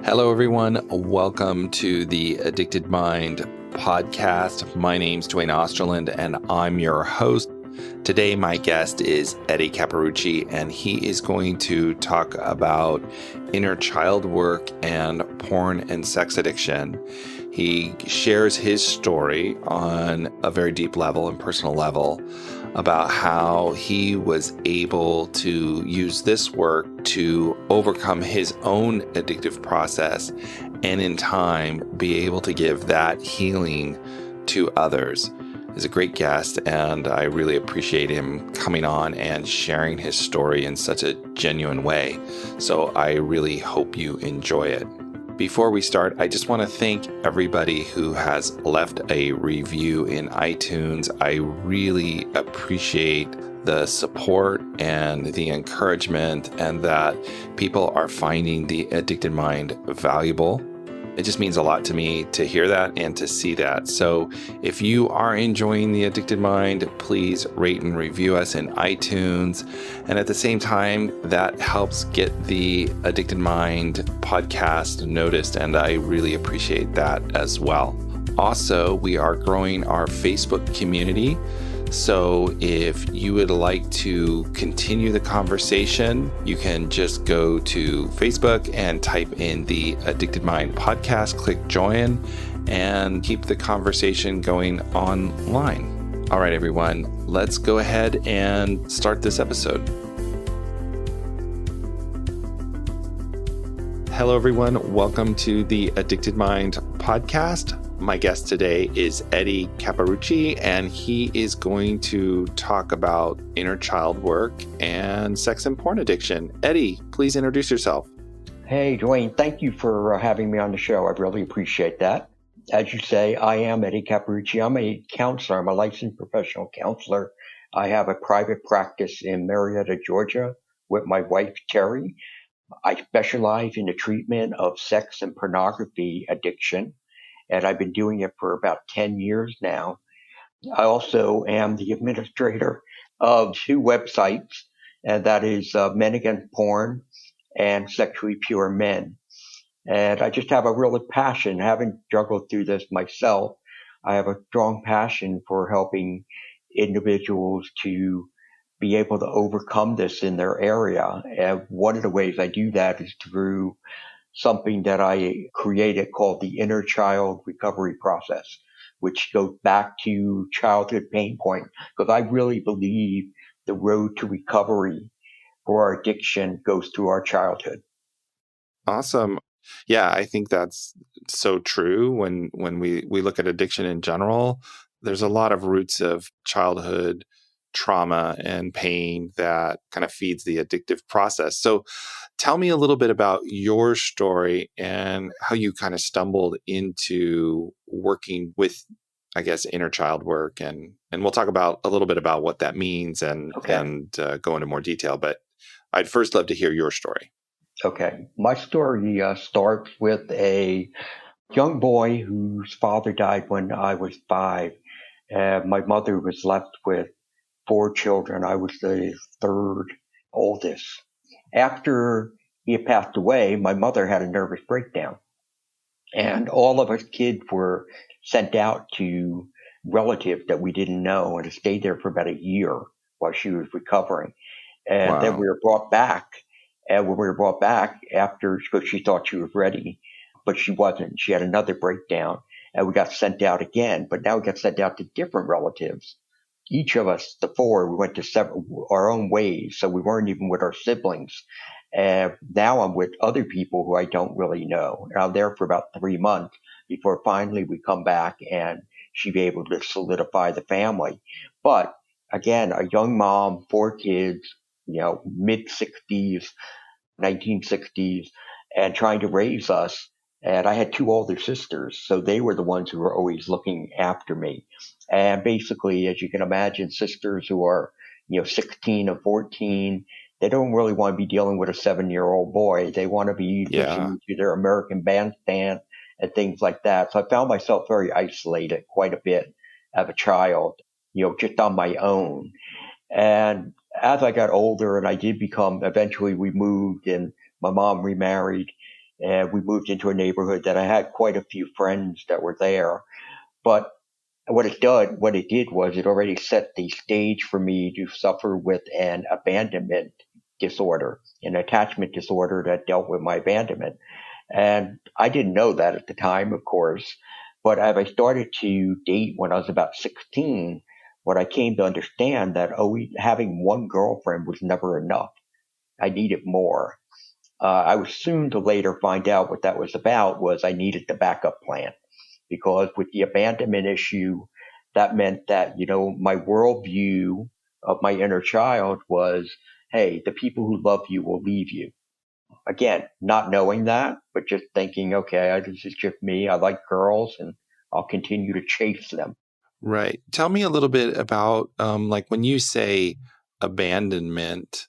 Hello, everyone. Welcome to the Addicted Mind podcast. My name's Dwayne Osterland, and I'm your host. Today, my guest is Eddie Capparucci, and he is going to talk about inner child work and porn and sex addiction. He shares his story on a very deep level and personal level about how he was able to use this work to overcome his own addictive process and in time be able to give that healing to others. He's a great guest, and I really appreciate him coming on and sharing his story in such a genuine way. So I really hope you enjoy it. Before we start, I just want to thank everybody who has left a review in iTunes. I really appreciate the support and the encouragement, and that people are finding the Addicted Mind valuable. It just means a lot to me to hear that and to see that. So if you are enjoying the Addicted Mind, please rate and review us in iTunes. And at the same time, that helps get the Addicted Mind podcast noticed, and I really appreciate that as well. Also, we are growing our Facebook community. So if you would like to continue the conversation, you can just go to Facebook and type in the Addicted Mind podcast, click join, and keep the conversation going online. All right, everyone, let's go ahead and start this episode. Hello, everyone. Welcome to the Addicted Mind podcast. My guest today is Eddie Capparucci, and he is going to talk about inner child work and sex and porn addiction. Eddie, please introduce yourself. Hey, Dwayne, thank you for having me on the show. I really appreciate that. As you say, I am Eddie Capparucci. I'm a counselor. I'm a licensed professional counselor. I have a private practice in Marietta, Georgia, with my wife, Terry. I specialize in the treatment of sex and pornography addiction, and I've been doing it for about 10 years now. I also am the administrator of two websites, and that is Men Against Porn and Sexually Pure Men. And I just have a real passion, having struggled through this myself. I have a strong passion for helping individuals to be able to overcome this in their area. And one of the ways I do that is through something that I created called the Inner Child Recovery Process, which goes back to childhood pain point, because I really believe the road to recovery for our addiction goes through our childhood. Awesome. Yeah, I think that's so true. When we look at addiction in general, there's a lot of roots of childhood trauma and pain that kind of feeds the addictive process. So tell me a little bit about your story and how you kind of stumbled into working with, I guess, inner child work. And we'll talk about a little bit about what that means and go into more detail. But I'd first love to hear your story. Okay. My story starts with a young boy whose father died when I was 5. My mother was left with 4 children. I was the third oldest. After he had passed away, my mother had a nervous breakdown. And all of us kids were sent out to relatives that we didn't know, and stayed there for about a year while she was recovering. And then we were brought back. And when we were brought back after, because she thought she was ready, but she wasn't. She had another breakdown, and we got sent out again. But now we got sent out to different relatives. Each of us, the 4, we went to our own ways, so we weren't even with our siblings. And now I'm with other people who I don't really know. And I'm there for about 3 months before finally we come back and she'd be able to solidify the family. But again, a young mom, 4 kids, mid-60s, 1960s, and trying to raise us. And I had 2 older sisters, so they were the ones who were always looking after me. And basically, as you can imagine, sisters who are, 16 and 14, they don't really want to be dealing with a 7-year-old boy. They want to be listening to their American Bandstand and things like that. So I found myself very isolated quite a bit as a child, just on my own. And as I got older and I did eventually we moved and my mom remarried, And we moved into a neighborhood that I had quite a few friends that were there. But what it did was it already set the stage for me to suffer with an abandonment disorder, an attachment disorder that dealt with my abandonment. And I didn't know that at the time, of course. But as I started to date when I was about 16, what I came to understand that having one girlfriend was never enough. I needed more. I was soon to later find out what that was about was I needed the backup plan because with the abandonment issue, that meant that, my worldview of my inner child was, hey, the people who love you will leave you. Again, not knowing that, but just thinking, okay, this is just me. I like girls and I'll continue to chase them. Right. Tell me a little bit about, like when you say abandonment,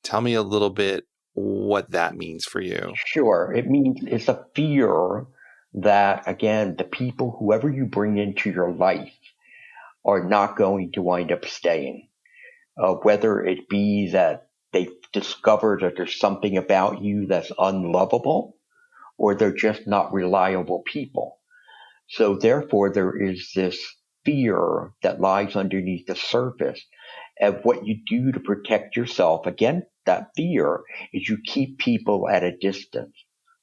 tell me a little bit what that means for you. Sure. It means it's a fear that, again, the people, whoever you bring into your life, are not going to wind up staying. Whether it be that they've discovered that there's something about you that's unlovable, or they're just not reliable people. So therefore, there is this fear that lies underneath the surface. And what you do to protect yourself against that fear is you keep people at a distance.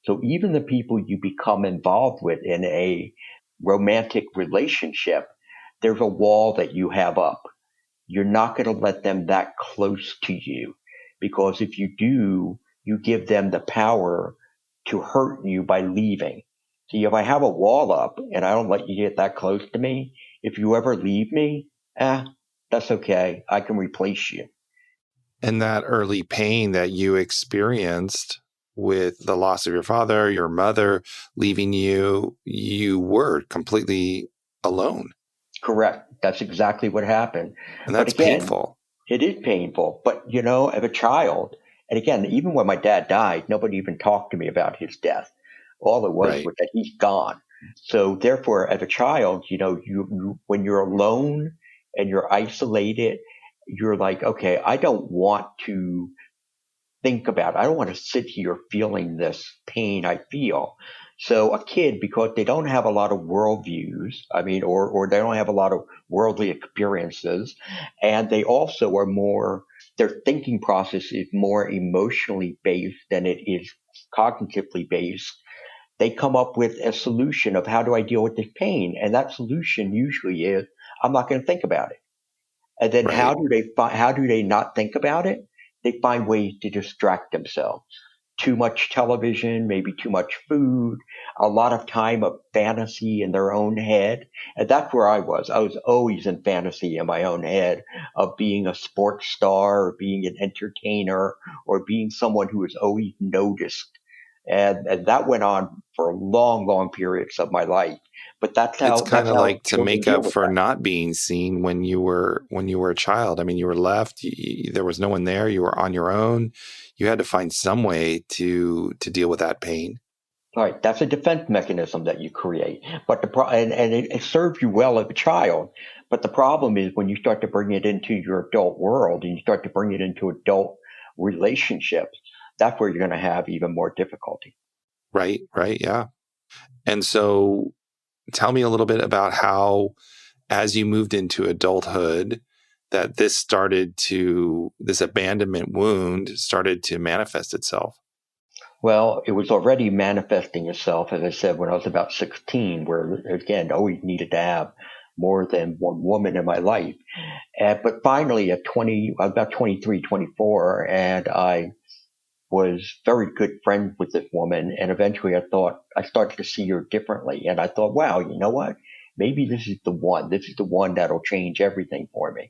So even the people you become involved with in a romantic relationship, there's a wall that you have up. You're not going to let them that close to you because if you do, you give them the power to hurt you by leaving. See, if I have a wall up and I don't let you get that close to me, if you ever leave me, that's okay. I can replace you. And that early pain that you experienced with the loss of your father, your mother leaving you, you were completely alone. Correct. That's exactly what happened. And But that's again, painful. it is painful. But, as a child, and again, even when my dad died, nobody even talked to me about his death. All it was Right. that he's gone. So therefore, as a child, when you're alone and you're isolated, you're like, okay, I don't want to think about it. I don't want to sit here feeling this pain I feel. So a kid, because they don't have a lot of worldviews, or they don't have a lot of worldly experiences, and they also are their thinking process is more emotionally based than it is cognitively based. They come up with a solution of how do I deal with this pain? And that solution usually is, I'm not going to think about it. And then Right. how do they not think about it? They find ways to distract themselves. Too much television, maybe too much food, a lot of time of fantasy in their own head. And that's where I was. I was always in fantasy in my own head of being a sports star or being an entertainer or being someone who was always noticed. And that went on for long, long periods of my life. But It's kind that's of how like to children make deal up with for that. not being seen when you were a child. I mean, you were left, there was no one there, you were on your own. You had to find some way to deal with that pain. Right, that's a defense mechanism that you create, but and it serves you well as a child. But the problem is when you start to bring it into your adult world and you start to bring it into adult relationships, that's where you're going to have even more difficulty. Right, right, yeah. And so tell me a little bit about how, as you moved into adulthood, that this abandonment wound started to manifest itself. Well, it was already manifesting itself, as I said, when I was about 16, where again, I always needed to have more than one woman in my life. But finally, at 20, I was about 23, 24, and I was very good friends with this woman. And eventually I started to see her differently. And I thought, wow, you know what? Maybe this is the one. This is the one that'll change everything for me.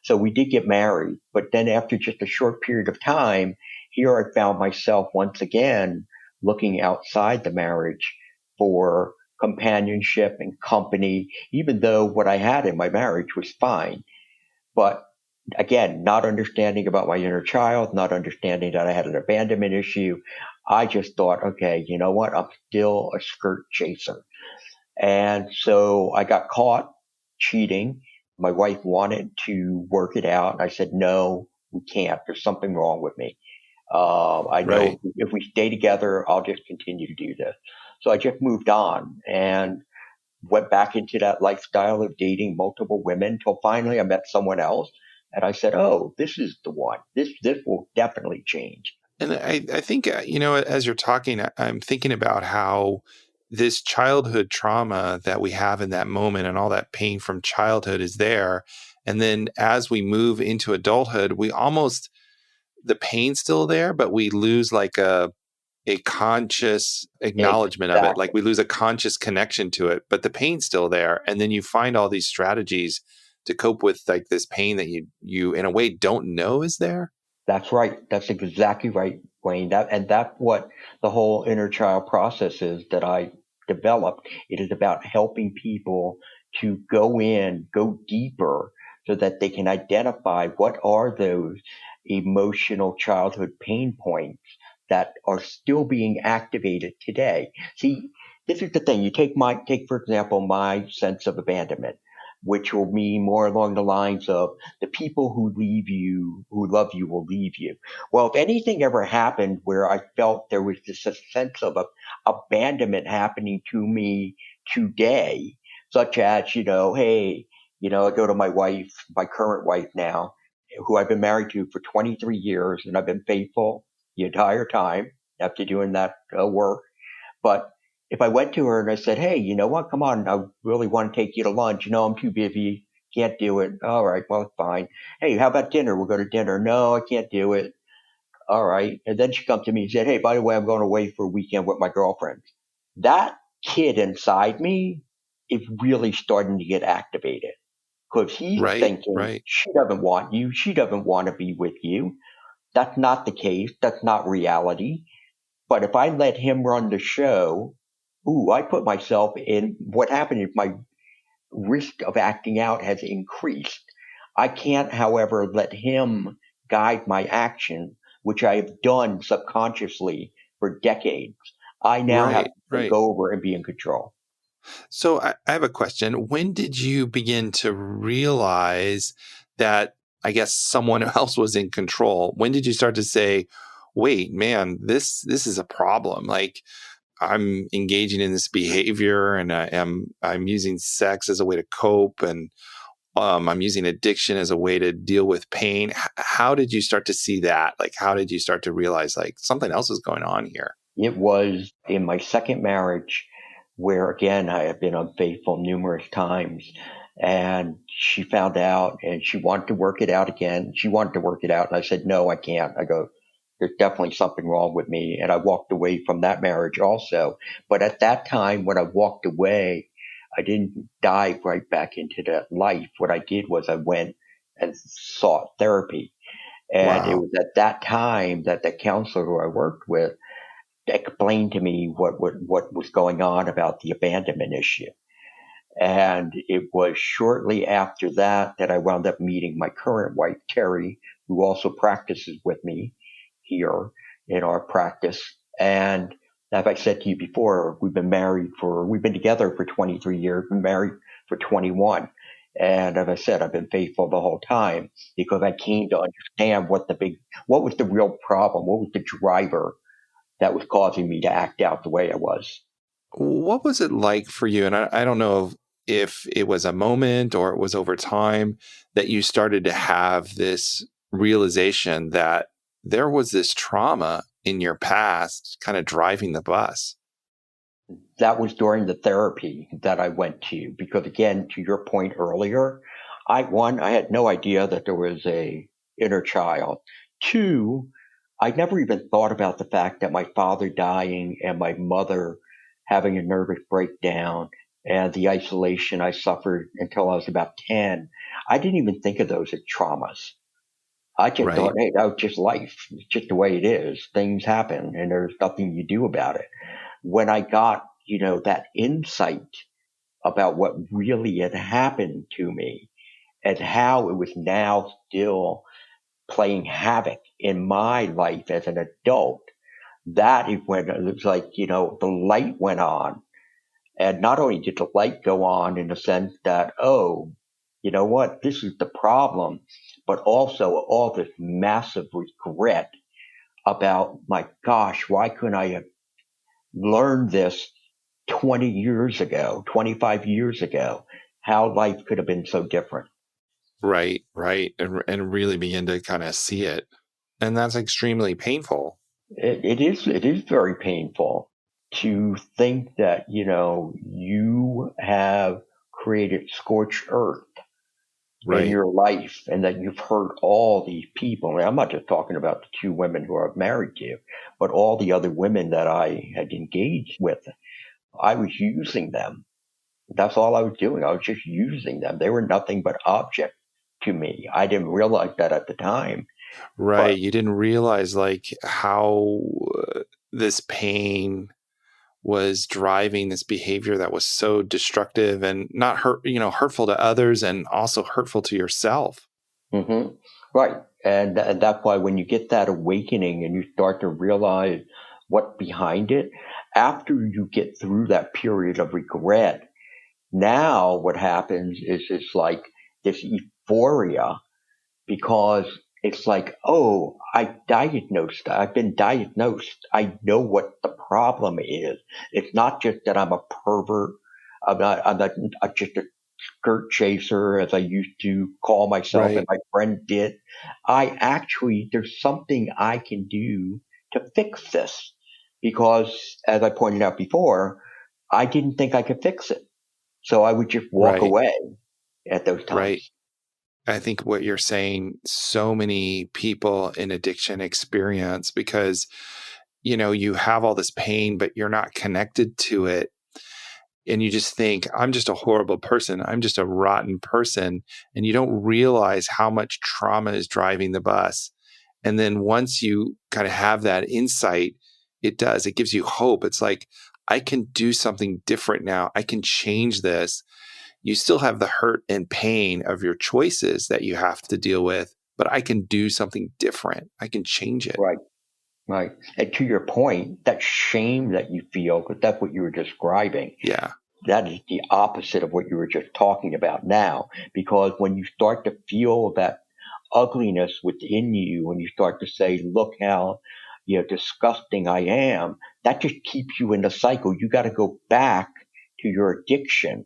So we did get married. But then after just a short period of time, here I found myself once again looking outside the marriage for companionship and company, even though what I had in my marriage was fine. But again, not understanding about my inner child, not understanding that I had an abandonment issue. I just thought, okay, you know what? I'm still a skirt chaser. And so I got caught cheating. My wife wanted to work it out. I said, no, we can't. There's something wrong with me. I know Right. if we stay together, I'll just continue to do this. So I just moved on and went back into that lifestyle of dating multiple women till finally I met someone else. And I said, oh, this is the one. This will definitely change. And I think, as you're talking, I'm thinking about how this childhood trauma that we have in that moment and all that pain from childhood is there. And then as we move into adulthood, the pain's still there, but we lose like a conscious acknowledgement of it. Like Exactly. we lose a conscious connection to it, but the pain's still there. And then you find all these strategies to cope with like this pain that you in a way don't know is there. That's right. That's exactly right, Wayne. That's what the whole inner child process is that I developed. It is about helping people to go deeper so that they can identify what are those emotional childhood pain points that are still being activated today. See, this is the thing. Take for example my sense of abandonment, which will mean more along the lines of the people who leave you, who love you, will leave you. Well, if anything ever happened where I felt there was this sense of abandonment happening to me today, such as, hey, I go to my wife, my current wife now, who I've been married to for 23 years, and I've been faithful the entire time after doing that work. But if I went to her and I said, hey, you know what? Come on. I really want to take you to lunch. No, I'm too busy. Can't do it. All right. Well, it's fine. Hey, how about dinner? We'll go to dinner. No, I can't do it. All right. And then she come to me and said, hey, by the way, I'm going away for a weekend with my girlfriends. That kid inside me is really starting to get activated because he's Right. thinking Right. she doesn't want you. She doesn't want to be with you. That's not the case. That's not reality. But if I let him run the show, I put myself in what happened if my risk of acting out has increased. I can't, however, let him guide my action, which I have done subconsciously for decades. I now have Right. to take Right. over and be in control. So I have a question. When did you begin to realize that I guess someone else was in control? When did you start to say, wait, man, this is a problem. Like I'm engaging in this behavior and I'm using sex as a way to cope and I'm using addiction as a way to deal with pain. How did you start to see that? Like how did you start to realize like something else is going on here? It was in my second marriage where, again, I have been unfaithful numerous times. And she found out and she wanted to work it out again. She wanted to work it out. And I said, no, I can't. I go, there's definitely something wrong with me. And I walked away from that marriage also. But at that time, when I walked away, I didn't dive right back into that life. What I did was I went and sought therapy. And it Wow. was at that time that the counselor who I worked with explained to me what was going on about the abandonment issue. And it was shortly after that that I wound up meeting my current wife, Terry, who also practices with me here in our practice. And as I said to you before, we've been together for 23 years, been married for 21. And as I said, I've been faithful the whole time because I came to understand what was the real problem? What was the driver that was causing me to act out the way I was? What was it like for you? And I don't know if it was a moment or it was over time that you started to have this realization that there was this trauma in your past kind of driving the bus. That was during the therapy that I went to because, again, to your point earlier, I had no idea that there was a inner child. Two, I never even thought about the fact that my father dying and my mother having a nervous breakdown and the isolation I suffered until I was about 10. I didn't even think of those as traumas. I just thought, Right. hey, that was just life. It's just the way it is. Things happen and there's nothing you do about it. When I got, that insight about what really had happened to me and how it was now still playing havoc in my life as an adult, that is when it was like, the light went on. And not only did the light go on in the sense that, oh, you know what, this is the problem, but also all this massive regret about, my gosh, why couldn't I have learned this 20 years ago, 25 years ago? How life could have been so different. Right, right. And really begin to kind of see it. And that's extremely painful. It is very painful to think that, you have created scorched earth in Right, your life and that you've hurt all these people. And I'm not just talking about the two women who I'm married to, but all the other women that I had engaged with. I was using them. That's all I was doing. I was just using them. They were nothing but object to me. I didn't realize that at the time, but right. You didn't realize like how this pain was driving this behavior that was so destructive and not hurtful to others and also hurtful to yourself. hmm right. And that's why when you get that awakening and you start to realize what's behind it, after you get through that period of regret, now what happens is it's like this euphoria, because it's like, oh, I've been diagnosed. I know what the problem is. It's not just that I'm a pervert. I'm not just a skirt chaser as I used to call myself and Right, my friend did. There's something I can do to fix this, because as I pointed out before, I didn't think I could fix it. So I would just walk right, away at those right. times. I think what you're saying, so many people in addiction experience because, you have all this pain, but you're not connected to it. And you just think, I'm just a horrible person. I'm just a rotten person. And you don't realize how much trauma is driving the bus. And then once you kind of have that insight, it gives you hope. It's like, I can do something different now. I can change this. You still have the hurt and pain of your choices that you have to deal with, but I can do something different. I can change it. Right. Right. And to your point, that shame that you feel, because that's what you were describing, Yeah. that is the opposite of what you were just talking about now. Because when you start to feel that ugliness within you, when you start to say, look how, disgusting I am, that just keeps you in the cycle. You got to go back to your addiction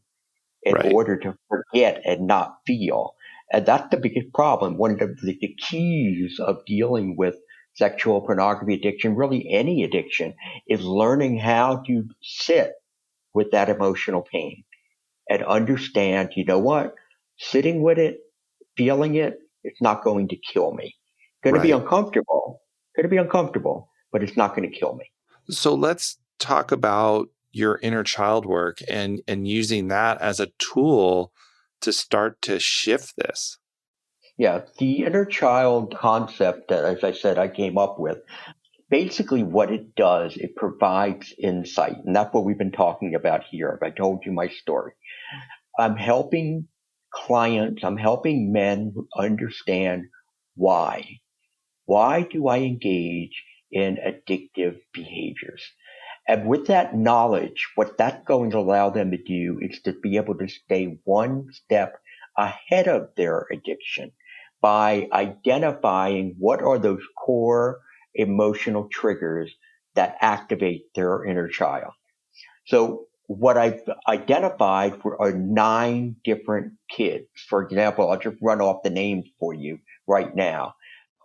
in Right. order to forget and not feel. And that's the biggest problem. One of the keys of dealing with sexual pornography addiction, really any addiction, is learning how to sit with that emotional pain and understand, you know what? Sitting with it, feeling it, it's not going to kill me. Going to be Right. uncomfortable. Going to be uncomfortable, but it's not going to kill me. So let's talk about your inner child work and using that as a tool to start to shift this. Yeah, the inner child concept that, as I said, I came up with, basically what it does, it provides insight. And that's what we've been talking about here. I told you my story. I'm helping I'm helping men understand why. Why do I engage in addictive behaviors? And with that knowledge, what that's going to allow them to do is to be able to stay one step ahead of their addiction by identifying what are those core emotional triggers that activate their inner child. So what I've identified are 9 different kids. For example, I'll just run off the names for you right now.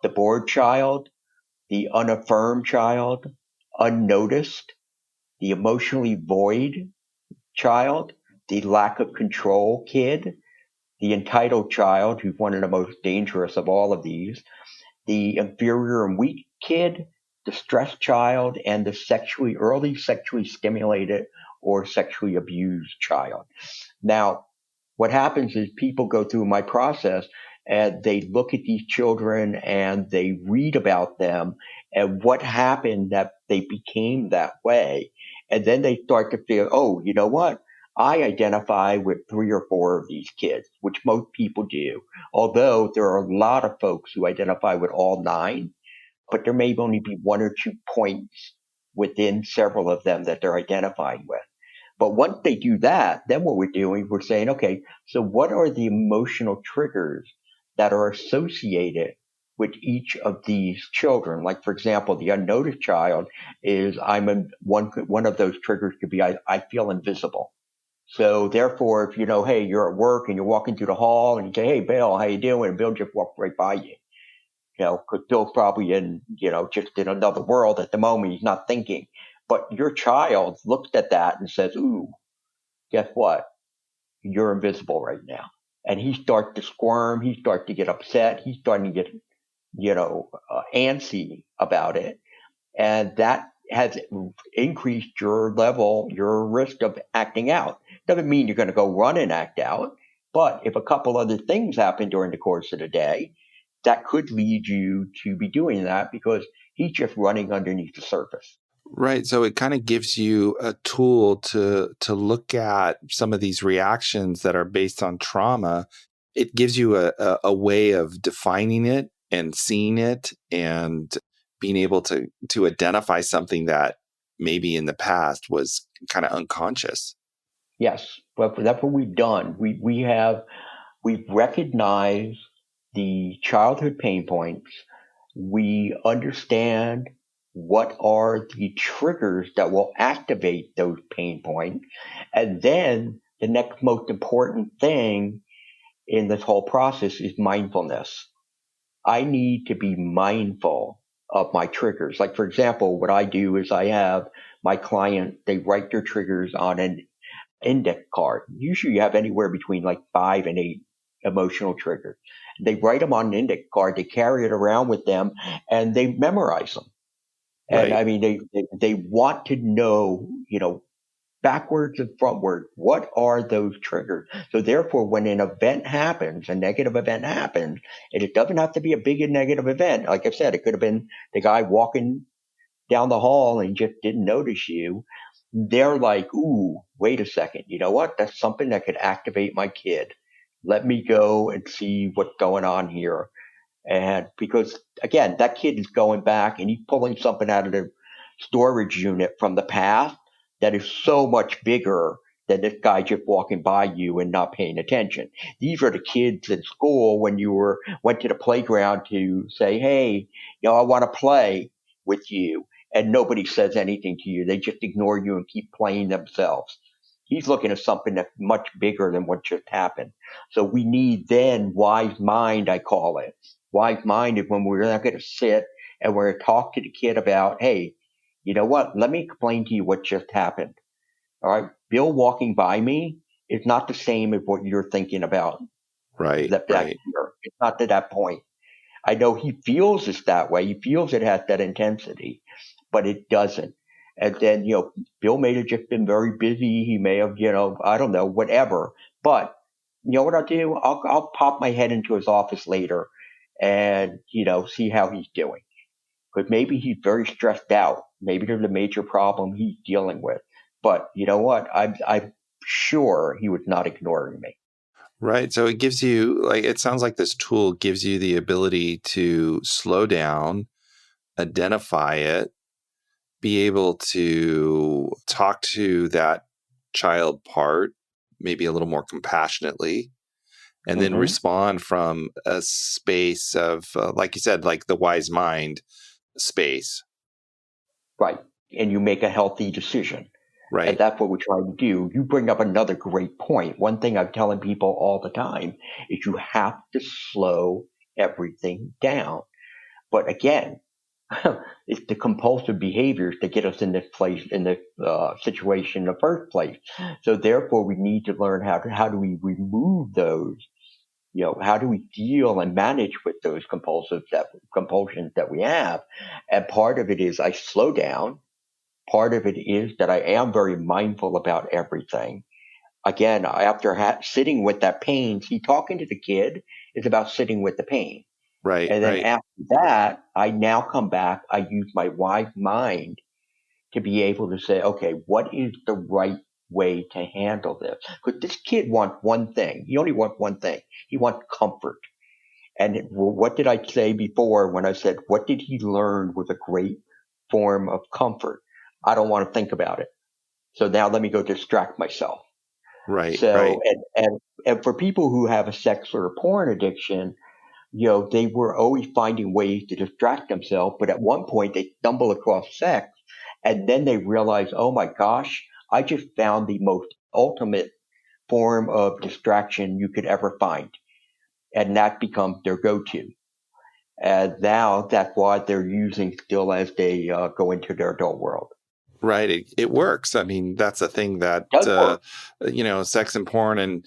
The bored child, the unaffirmed child, unnoticed, the emotionally void child, the lack of control kid, the entitled child, who's one of the most dangerous of all of these, the inferior and weak kid, the stressed child, and the early sexually stimulated or sexually abused child. Now, what happens is people go through my process and they look at these children and they read about them and what happened that they became that way. And then they start to feel, oh, you know what? I identify with 3 or 4 of these kids, which most people do. Although there are a lot of folks who identify with all 9, but there may only be 1 or 2 points within several of them that they're identifying with. But once they do that, then what we're doing, we're saying, okay, so what are the emotional triggers that are associated with each of these children. Like, for example, the unnoticed child is one of those triggers could be I feel invisible. So therefore, if hey, you're at work and you're walking through the hall and you say, hey, Bill, how you doing? And Bill just walked right by you. Because Bill's probably just in another world at the moment. He's not thinking. But your child looks at that and says, ooh, guess what? You're invisible right now. And he starts to squirm. He starts to get upset. He's starting to get, antsy about it. And that has increased your risk of acting out. Doesn't mean you're going to go run and act out. But if a couple other things happen during the course of the day, that could lead you to be doing that because he's just running underneath the surface. Right. So it kind of gives you a tool to look at some of these reactions that are based on trauma. It gives you a way of defining it and seeing it and being able to identify something that maybe in the past was kind of unconscious. Yes, but that's what we've done. We've recognized the childhood pain points. We understand what are the triggers that will activate those pain points. And then the next most important thing in this whole process is mindfulness. I need to be mindful of my triggers. Like, for example, what I do is I have my client, they write their triggers on an index card. Usually you have anywhere between like 5 and 8 emotional triggers. They write them on an index card, they carry it around with them, and they memorize them. And Right. I mean, they want to know, backwards and frontward, what are those triggers? So therefore, when an event happens, a negative event happens, and it doesn't have to be a big and negative event. Like I said, it could have been the guy walking down the hall and just didn't notice you. They're like, ooh, wait a second. You know what? That's something that could activate my kid. Let me go and see what's going on here. And because again, that kid is going back and he's pulling something out of the storage unit from the past that is so much bigger than this guy just walking by you and not paying attention. These are the kids in school when you went to the playground to say, hey, I want to play with you. And nobody says anything to you. They just ignore you and keep playing themselves. He's looking at something that's much bigger than what just happened. So we need then wise mind, I call it. Wise mind is when we're not going to sit and we're going to talk to the kid about, hey, you know what? Let me explain to you what just happened. All right. Bill walking by me is not the same as what you're thinking about. Right. Year. It's not to that point. I know he feels it's that way. He feels it has that intensity, but it doesn't. And then, Bill may have just been very busy. He may have, I don't know, whatever. But you know what I'll do? I'll pop my head into his office later and, see how he's doing. Because maybe he's very stressed out. Maybe there's a major problem he's dealing with. But you know what? I'm sure he was not ignoring me. Right. So it gives you, it sounds like this tool gives you the ability to slow down, identify it, be able to talk to that child part, maybe a little more compassionately, and then respond from a space of, like you said, like the wise mind space. Right. And you make a healthy decision. Right. And that's what we're trying to do. You bring up another great point. One thing I'm telling people all the time is you have to slow everything down. But again, it's the compulsive behaviors that get us in this place, in this situation in the first place. So therefore, we need to learn how do we remove those. How do we deal and manage with those compulsions that we have? And part of it is I slow down. Part of it is that I am very mindful about everything. Again, after sitting with that pain, see, talking to the kid is about sitting with the pain. Right. And then after that, I now come back. I use my wise mind to be able to say, okay, what is the right way to handle this? Because this kid wants one thing. He only wants one thing. He wants comfort. And what did I say before when I said, what did he learn was a great form of comfort? I don't want to think about it. So now let me go distract myself. Right. So, right. And for people who have a sex or a porn addiction, they were always finding ways to distract themselves. But at one point, they stumble across sex, and then they realize, oh my gosh, I just found the most ultimate form of distraction you could ever find. And that becomes their go-to. And now that's why they're using still as they go into their adult world. Right. It works. I mean, that's a thing that, It does work. sex and porn and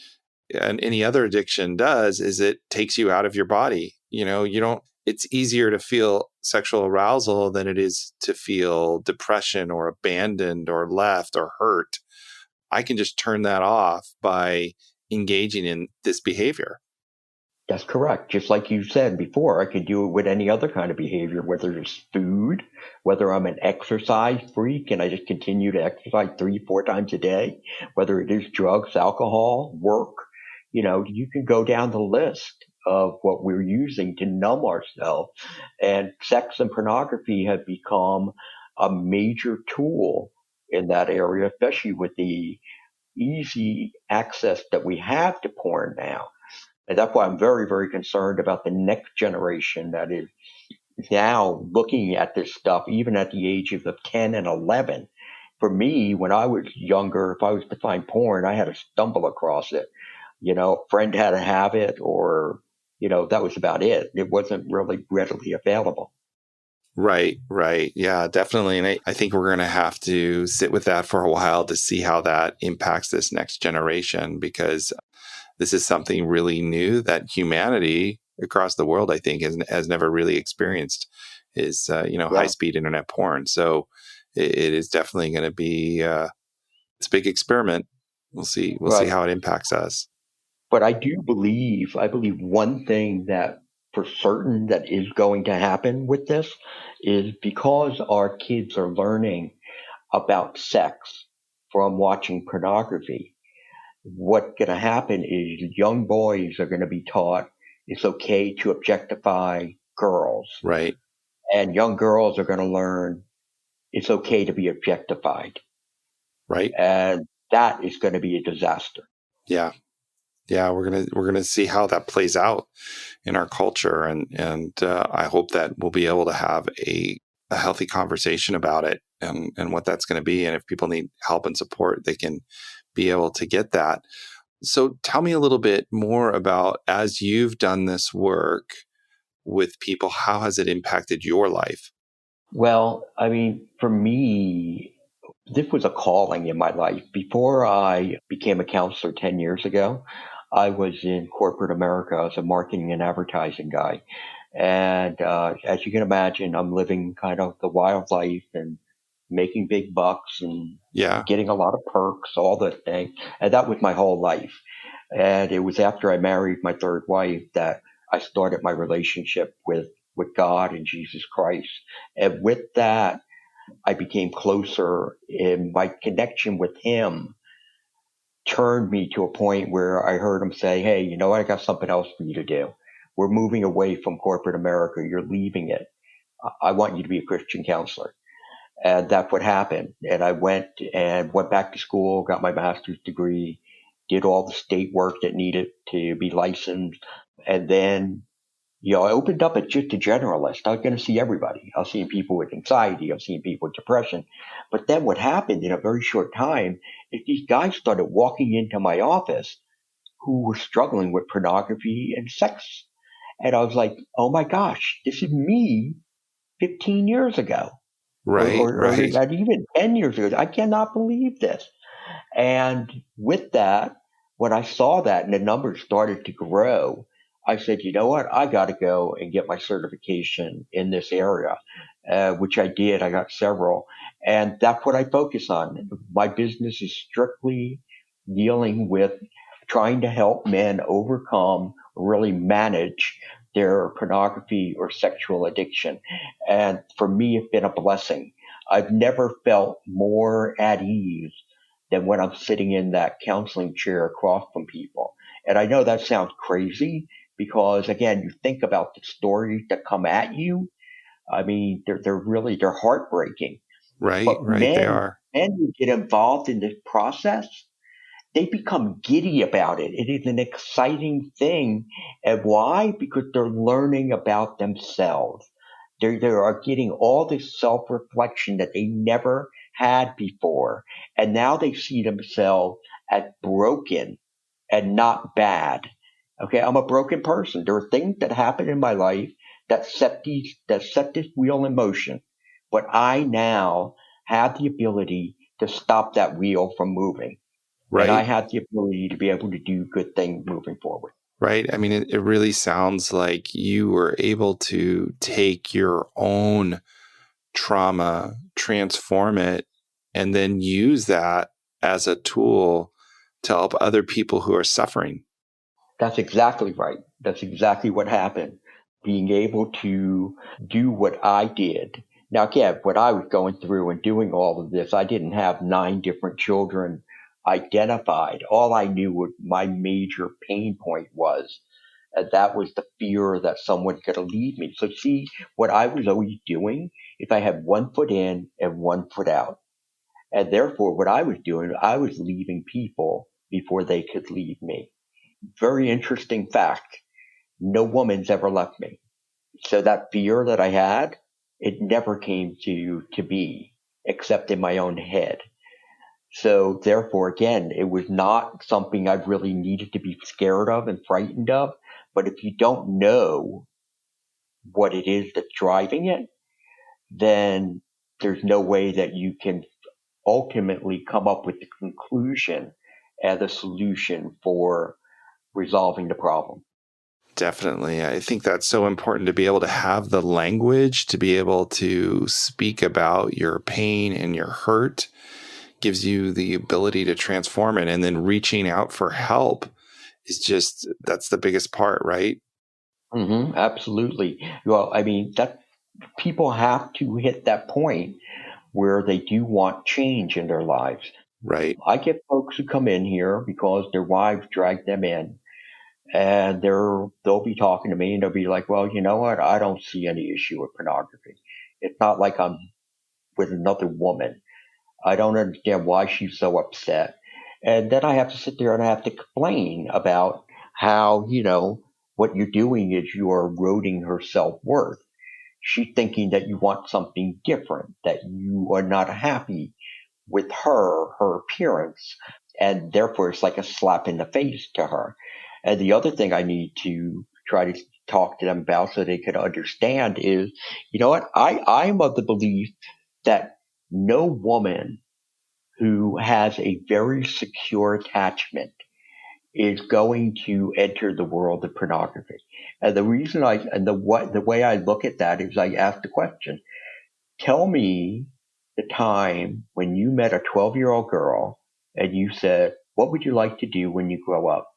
any other addiction does is it takes you out of your body. You don't, it's easier to feel sexual arousal than it is to feel depression or abandoned or left or hurt. I can just turn that off by engaging in this behavior. That's correct. Just like you said before, I could do it with any other kind of behavior, whether it's food, whether I'm an exercise freak and I just continue to exercise 3, 4 times a day, whether it is drugs, alcohol, work. You can go down the list of what we're using to numb ourselves. And sex and pornography have become a major tool in that area, especially with the easy access that we have to porn now. And that's why I'm very, very concerned about the next generation that is now looking at this stuff, even at the ages of 10 and 11. For me, when I was younger, if I was to find porn, I had to stumble across it. A friend had to have it, or, that was about it. It wasn't really readily available. Right, right. Yeah, definitely. And I think we're going to have to sit with that for a while to see how that impacts this next generation, because this is something really new that humanity across the world, I think, has never really experienced is, high-speed internet porn. So it is definitely going to be it's a big experiment. We'll see. We'll see Right. how it impacts us. But I believe one thing that for certain that is going to happen with this is because our kids are learning about sex from watching pornography. What's going to happen is young boys are going to be taught it's okay to objectify girls, Right. and young girls are going to learn it's okay to be objectified. Right. And that is going to be a disaster. Yeah. Yeah. We're gonna see how that plays out in our culture, and I hope that we'll be able to have a healthy conversation about it and what that's going to be, and if people need help and support, they can be able to get that. So tell me a little bit more about, as you've done this work with people, how has it impacted your life? Well, I mean, for me, this was a calling in my life. Before I became a counselor 10 years ago, I was in corporate America. I was a marketing and advertising guy. And as you can imagine, I'm living kind of the wild life and making big bucks and Yeah. getting a lot of perks, all the things. And that was my whole life. And it was after I married my third wife that I started my relationship with God and Jesus Christ. And with that, I became closer, and my connection with him turned me to a point where I heard him say, hey, you know what? I got something else for you to do. We're moving away from corporate America. You're leaving it. I want you to be a Christian counselor. And that's what happened. And I went back to school, got my master's degree, did all the state work that needed to be licensed. And then I opened up as just a generalist. I was going to see everybody. I was seeing people with anxiety. I was seeing people with depression. But then what happened in a very short time is these guys started walking into my office who were struggling with pornography and sex. And I was like, oh my gosh, this is me 15 years ago, Right. or Right. not even 10 years ago. I cannot believe this. And with that, when I saw that and the numbers started to grow, I said, you know what? I got to go and get my certification in this area, which I did. I got several. And that's what I focus on. My business is strictly dealing with trying to help men overcome, really manage their pornography or sexual addiction. And for me, it's been a blessing. I've never felt more at ease than when I'm sitting in that counseling chair across from people. And I know that sounds crazy because, again, you think about the stories that come at you. I mean, they're heartbreaking. Right. But Right. They men are. who get involved in this process, they become giddy about it. It is an exciting thing. And why? Because they're learning about themselves. They are getting all this self-reflection that they never had before. And now they see themselves as broken and not bad. Okay, I'm a broken person. There are things that happen in my life that set this wheel in motion. But I now have the ability to stop that wheel from moving. And I Right. have the ability to be able to do good things moving forward. Right. I mean, it really sounds like you were able to take your own trauma, transform it, and then use that as a tool to help other people who are suffering. That's exactly right. That's exactly what happened. Being able to do what I did. Now, again, what I was going through and doing all of this, I didn't have 9 different children identified. All I knew what my major pain point was. And that was the fear that someone's going to leave me. So see, what I was always doing is I had 1 foot in and 1 foot out. And therefore, what I was doing, I was leaving people before they could leave me. Very interesting fact. No woman's ever left me. So that fear that I had, it never came to be except in my own head. So therefore, again, it was not something I really needed to be scared of and frightened of. But if you don't know what it is that's driving it, then there's no way that you can ultimately come up with the conclusion and the solution for resolving the problem. Definitely. I think that's so important to be able to have the language to be able to speak about your pain and your hurt gives you the ability to transform it. And then reaching out for help is just, that's the biggest part, right? Absolutely. Well, I mean, that people have to hit that point where they do want change in their lives. Right. I get folks who come in here because their wives drag them in, and they'll be talking to me and they'll be like, "Well, you know what? I don't see any issue with pornography. It's not like I'm with another woman. I don't understand why she's so upset." And then I have to sit there and I have to complain about how, what you're doing is you're eroding her self-worth. She's thinking that you want something different, that you are not happy with her appearance, and therefore it's like a slap in the face to her. And the other thing I need to try to talk to them about so they can understand is, you know what, I'm of the belief that no woman who has a very secure attachment is going to enter the world of pornography. And the reason the way I look at that is I ask the question, tell me the time when you met a 12-year-old girl and you said, what would you like to do when you grow up?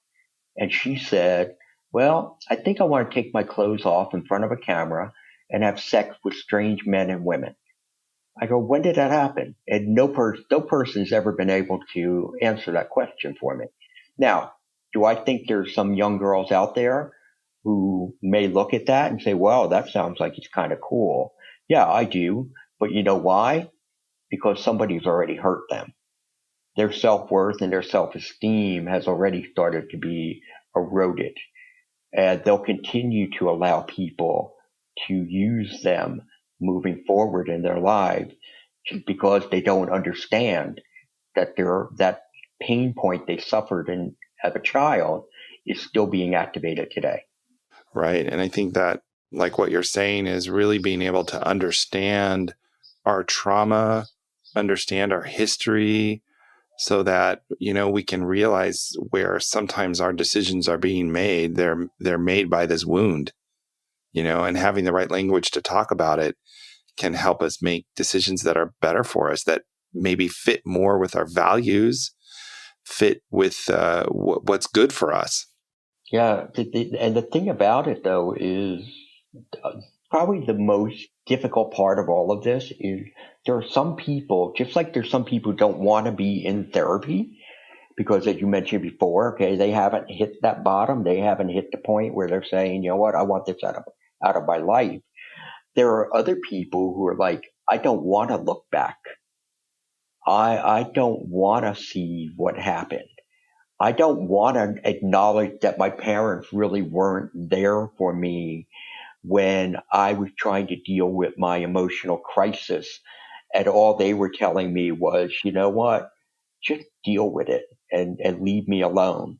And she said, well, I think I want to take my clothes off in front of a camera and have sex with strange men and women. I go, when did that happen? And no person's ever been able to answer that question for me. Now, do I think there's some young girls out there who may look at that and say, well, that sounds like it's kind of cool? Yeah, I do. But you know why? Because somebody's already hurt them. Their self-worth and their self-esteem has already started to be eroded. And they'll continue to allow people to use them moving forward in their lives because they don't understand that pain point they suffered as a child is still being activated today. Right. And I think that, like what you're saying, is really being able to understand our trauma, understand our history, so that, we can realize where sometimes our decisions are being made. They're made by this wound, and having the right language to talk about it can help us make decisions that are better for us, that maybe fit more with our values, fit with what's good for us. Yeah, and the thing about it though is uh, probably the most difficult part of all of this is there are some people, just like there's some people who don't want to be in therapy because, as you mentioned before, okay, they haven't hit that bottom, they haven't hit the point where they're saying, you know what, I want this out of my life. There are other people who are like, I don't want to look back. I don't want to see what happened. I don't want to acknowledge that my parents really weren't there for me when I was trying to deal with my emotional crisis. And all they were telling me was, you know what, just deal with it and leave me alone.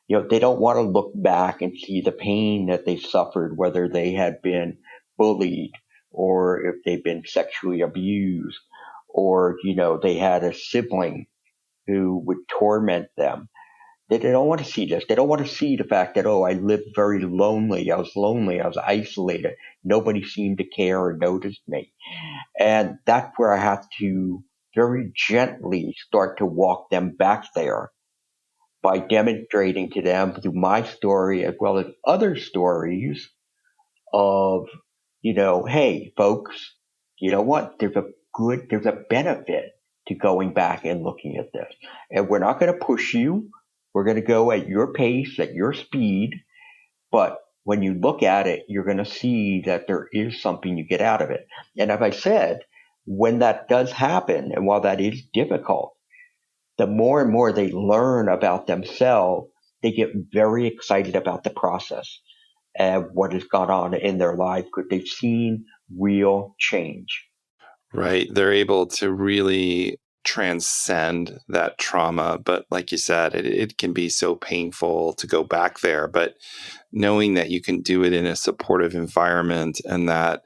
They don't want to look back and see the pain that they suffered, whether they had been bullied or if they've been sexually abused or, they had a sibling who would torment them. They don't want to see this. They don't want to see the fact that, I lived very lonely. I was isolated. Nobody seemed to care or notice me. And that's where I have to very gently start to walk them back there by demonstrating to them through my story as well as other stories of, hey, folks, you know what? There's a benefit to going back and looking at this. And we're not going to push you. We're going to go at your pace, at your speed. But when you look at it, you're going to see that there is something you get out of it. And as I said, when that does happen, and while that is difficult, the more and more they learn about themselves, they get very excited about the process and what has gone on in their life because they've seen real change. Right. They're able to really transcend that trauma. But like you said, it can be so painful to go back there. But knowing that you can do it in a supportive environment and that,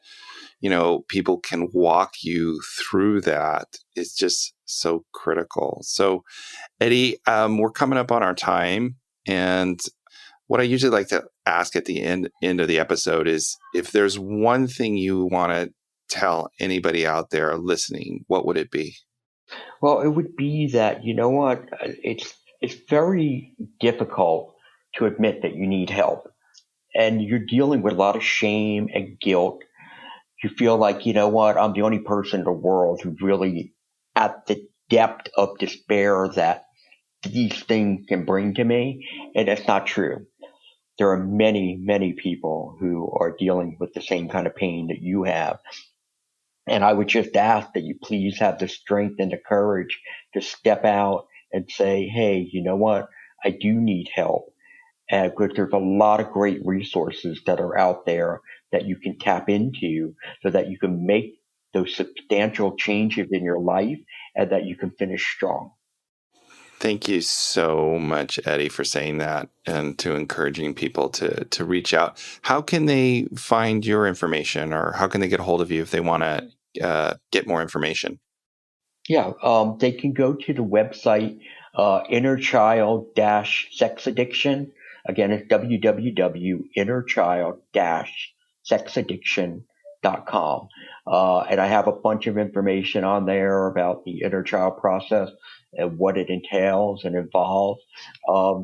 people can walk you through that is just so critical. So, Eddie, we're coming up on our time. And what I usually like to ask at the end of the episode is if there's one thing you want to tell anybody out there listening, what would it be? Well, it would be that, you know what, it's very difficult to admit that you need help. And you're dealing with a lot of shame and guilt. You feel like, you know what, I'm the only person in the world who's really at the depth of despair that these things can bring to me. And that's not true. There are many, many people who are dealing with the same kind of pain that you have. And I would just ask that you please have the strength and the courage to step out and say, hey, you know what? I do need help. And because there's a lot of great resources that are out there that you can tap into so that you can make those substantial changes in your life and that you can finish strong. Thank you so much, Eddie, for saying that and to encouraging people to reach out. How can they find your information or how can they get a hold of you if they want to get more information? Yeah, they can go to the website, Inner Child-Sex Addiction. Again, it's www.innerchild-sexaddiction.com. And I have a bunch of information on there about the inner child process and what it entails and involves.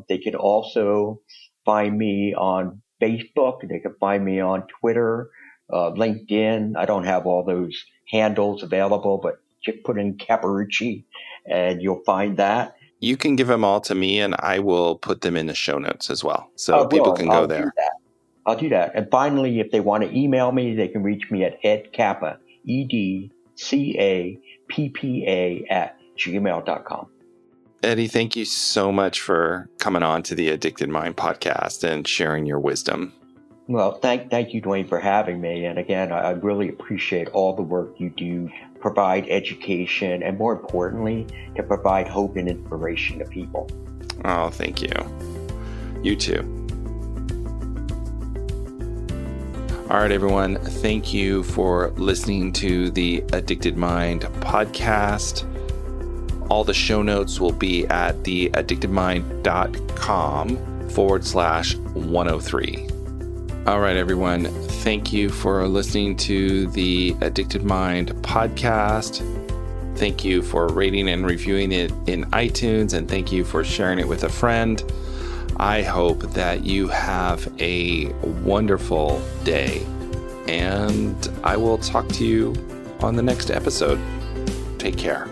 They can also find me on Facebook. They can find me on Twitter, LinkedIn. I don't have all those handles available, but just put in Capparucci and you'll find that. You can give them all to me and I will put them in the show notes as well. So people can go there. I'll do that. And finally, if they want to email me, they can reach me at edcappa, edcappa@gmail.com. Eddie, thank you so much for coming on to the Addicted Mind podcast and sharing your wisdom. Well, thank you, Dwayne, for having me. And again, I really appreciate all the work you do, provide education, and more importantly, to provide hope and inspiration to people. Oh, thank you. You too. All right, everyone. Thank you for listening to the Addicted Mind podcast. All the show notes will be at theaddictedmind.com/103. All right, everyone. Thank you for listening to the Addicted Mind podcast. Thank you for rating and reviewing it in iTunes, and thank you for sharing it with a friend. I hope that you have a wonderful day, and I will talk to you on the next episode. Take care.